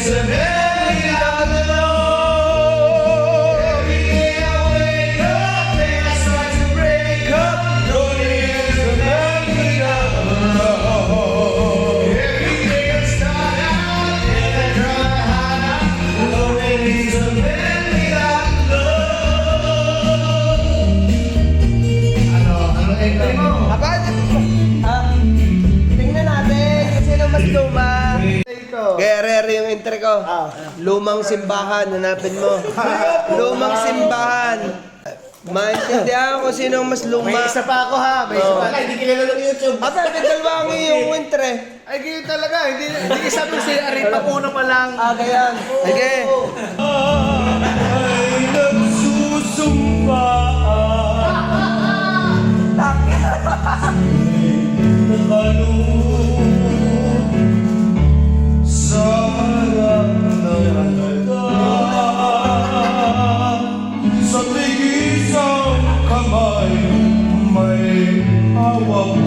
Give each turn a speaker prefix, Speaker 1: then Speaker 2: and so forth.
Speaker 1: is a memory of love. Every day I wake up and I start to break up. Lonely is a memory of love. Every day I start out and I try hard. Lonely is a memory of love. Ano entry mo?
Speaker 2: Tingnan natin kung sino mas luma.
Speaker 3: Guerrero yung entry ko. Lumang simbahan, hanapin mo. Lumang simbahan. Maintindihan ko sino ang mas luma.
Speaker 2: May isa pa ako ha. May isa pa.
Speaker 1: Hindi kilala ng YouTube.
Speaker 3: Ate, may dalawang yung entry.
Speaker 2: Ay, ganyan talaga. Hindi sabi si Ari, pag-una pa lang.
Speaker 3: Ganyan. Sige.
Speaker 1: Ay nagsusumpa nakalun sa harap ng altar. Sa tigis ang kamay may hawak